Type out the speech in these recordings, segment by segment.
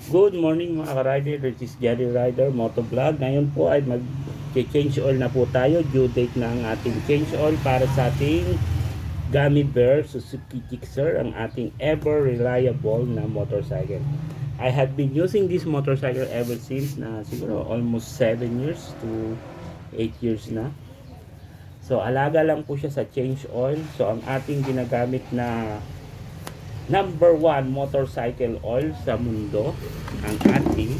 Good morning mga ka-rider, this is Jerry Rider Motovlog. Ngayon po ay mag-change oil na po tayo. Due date na ang ating change oil para sa ating Gummy Bear Suzuki Gixxer, ang ating ever reliable na motorcycle. I have been using this motorcycle ever since na siguro almost 7 years to 8 years na. So alaga lang po siya sa change oil. So ang ating ginagamit na number 1 motorcycle oil sa mundo, ang ating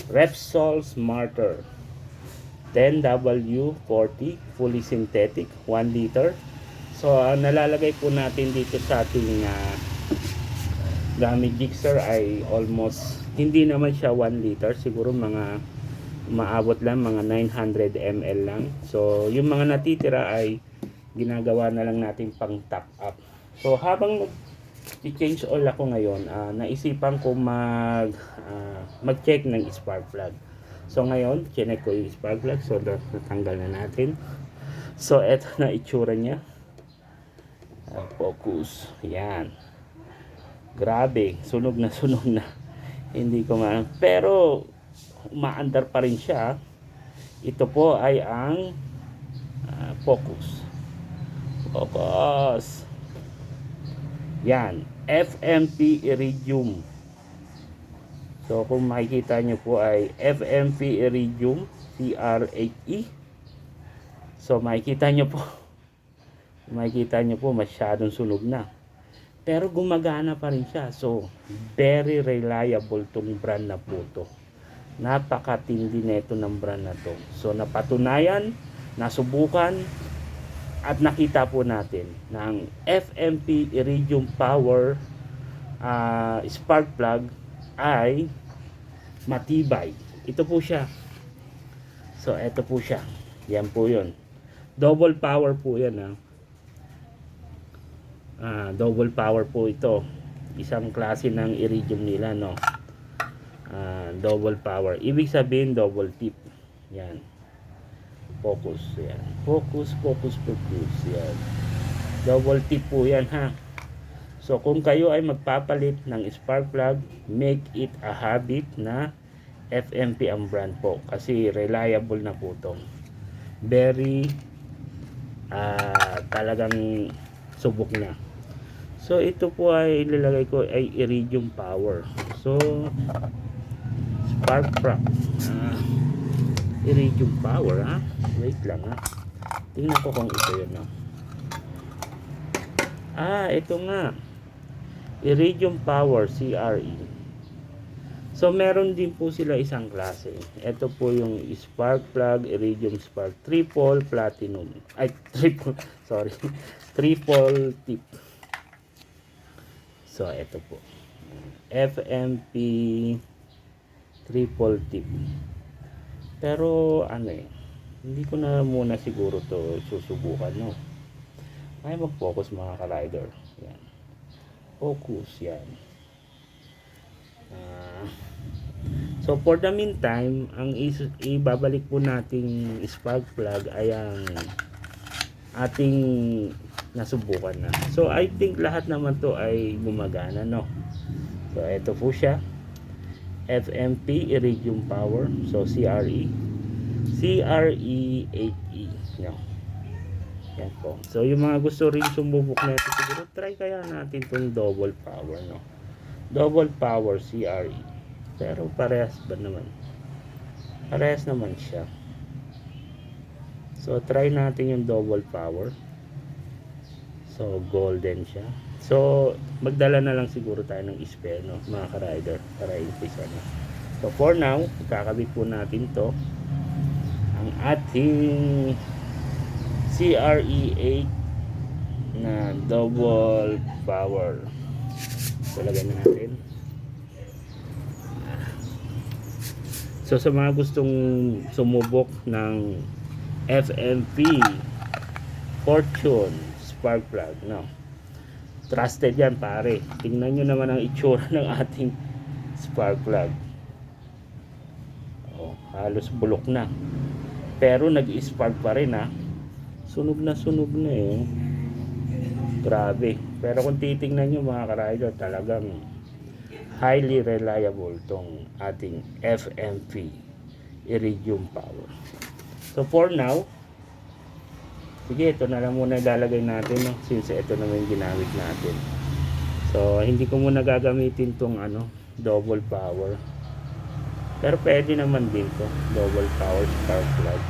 Repsol Smarter 10W40 fully synthetic 1 liter. So nalalagay po natin dito sa ating Gummy Gixxer ay almost, hindi naman siya 1 liter, siguro mga maabot lang mga 900 ml lang. So yung mga natitira ay ginagawa na lang natin pang top up. So habang i-change oil ako ngayon, naisipan ko mag-check ng spark plug. So ngayon, chinek ko yung spark plug. So natanggal na natin. So eto na itsura niya. Focus. Yan. Grabe, sunog na sunog na. Hindi ko pero umaandar pa rin siya. Ito po ay ang focus. Focus. Yan, FMP Iridium. So kung makikita nyo po ay FMP Iridium CR8E. So makikita nyo po masyadong sunog na. Pero gumagana pa rin siya. So very reliable tong brand na po to. Napakatindi neto ng brand na to. So napatunayan, nasubukan, at nakita po natin ng FMP Iridium Power spark plug ay matibay. Ito po siya. So ito po siya. Yan po yun. Double power po yan. Double power po ito. Isang klase ng iridium nila, no. Double power. Ibig sabihin double tip. Yan. Focus, yan. Focus. Yan. Double tip po yan, ha. So kung kayo ay magpapalit ng spark plug, make it a habit na FMP ang brand po. Kasi reliable na po to. Very talagang subok na. So ito po ay ilalagay ko ay Iridium Power. So spark plug. Iridium Power, ha. Wait lang, ha. Tingnan ko kung ito yun, no. Ito nga. Iridium Power CRE. So meron din po sila isang klase. Ito po yung spark plug Iridium Spark Triple Platinum. Triple tip. So ito po. FMP Triple tip. Pero hindi ko na muna siguro to susubukan, no. Ay mag-focus mga ka-rider. Yan. Focus, yan. So for the meantime, ang ibabalik po nating spark plug ay ang ating nasubukan na. So I think lahat naman to ay gumagana, no. So ito po siya. FMP Iridium Power. So CRE 8E, no. Yan po. So yung mga gusto rin sumubok na ito, siguro try kaya natin tong double power, no. Double power CRE. Pero parehas ba naman? Parehas naman siya. So try natin yung double power. So golden siya. So magdala na lang siguro tayo ng spare, no, mga ka-rider, para i-impisa na. So for now, ikakabit po natin to, ang ating CRE8 na double power. So lagay na natin. So sa mga gustong sumubok ng FMP Fortune spark plug, no, trusted yan, pare. Tingnan nyo naman ang itsura ng ating spark plug. Halos bulok na, pero nag-spark pa rin, ha. Sunog na eh. Grabe. Pero kung titingnan nyo mga ka-rider, talagang highly reliable tong ating FMV Iridium Power. So for now, sige, ito na lang muna ilalagay natin, no? Since ito naman yung ginamit natin. So hindi ko muna gagamitin tong double power. Pero pwede naman din to, double power spark plug.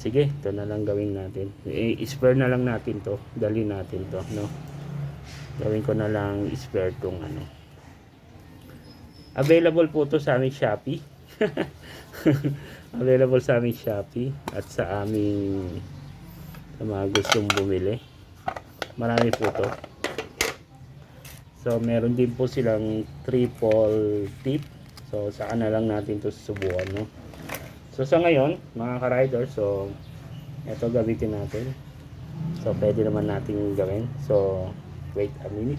Sige, ito na lang gawin natin. I-spare na lang natin to. Dali natin to, no? Gawin ko na lang spare tong Available po to sa aming Shopee. Available sa aming Shopee at sa aming sa mga gustong bumili. Marami po to. So, meron din po silang triple tip. So, saka na lang natin to susubukan, no? So, sa ngayon, mga ka-rider, so, ito gamitin natin. So, pwede naman natin gawin. So, wait a minute.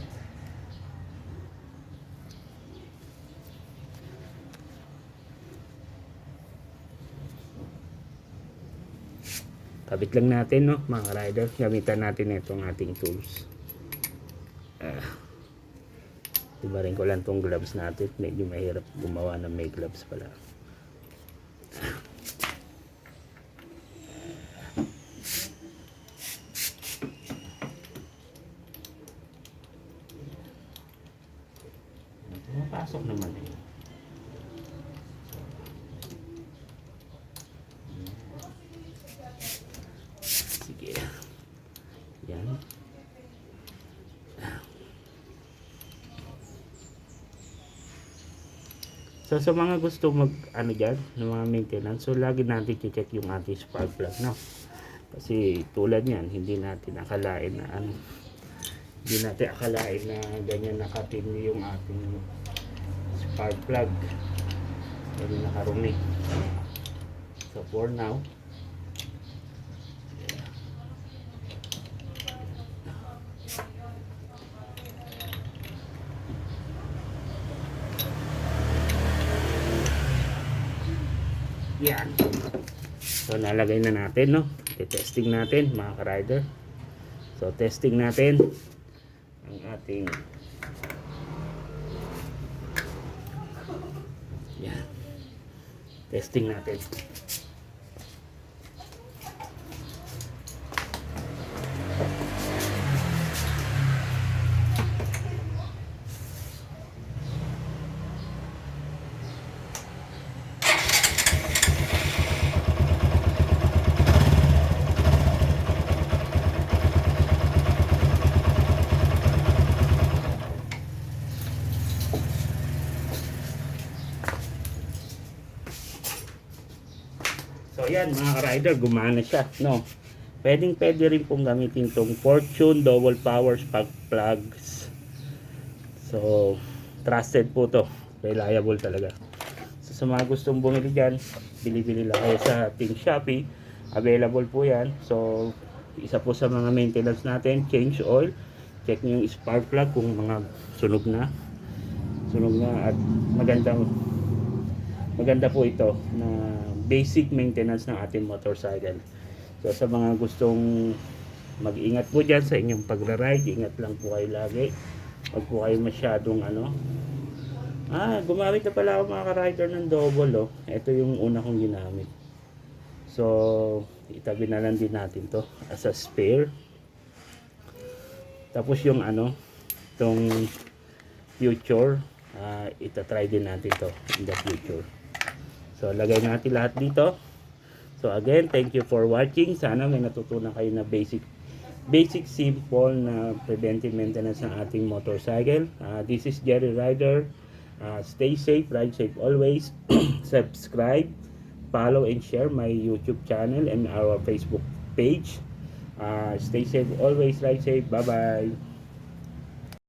Kabit lang natin, no, mga ka-rider. Gamitan natin itong ating tools. Diba rin ko lang itong gloves natin. Medyo mahirap gumawa ng may gloves pala. Pasok naman eh. Sige. Yan. So sa mga gusto mag dyan, ng mga maintenance, so lagi natin i-check yung ating spark plug, no? Kasi tulad yan, hindi natin akalain na ganyan nakatindi yung ating spark plug. Ganyan nakarumi. So for now, yan. So nalagay na natin, no? I-testing natin mga ka-rider. So testing natin ang ating yan. Testing natin. So yan mga ka-rider, gumana siya, no? Pwede rin pong gamitin tong Fortune double power spark plugs. So trusted po to, reliable talaga. So sa mga gustong bumili dyan, bili-bili lang kayo sa ating Shopee. Available po yan. So isa po sa mga maintenance natin, change oil. Check nyo yung spark plug kung mga sunog na at maganda po ito na basic maintenance ng ating motorcycle. So sa mga gustong mag-ingat po dyan sa inyong pagra-ride, ingat lang po kayo lagi. Huwag po kayo masyadong gumamit na pala ako mga ka-rider ng double, oh. Ito yung una kong ginamit. So itabi na lang din natin to as a spare. Tapos yung itong future, itatry din natin to in the future. So lagay natin lahat dito. So again, thank you for watching. Sana may natutunan kayo na basic simple na preventive maintenance ng ating motorcycle. This is Jerry Rider. Stay safe, ride safe always. Subscribe, follow and share my YouTube channel and our Facebook page. Stay safe always, ride safe. Bye bye.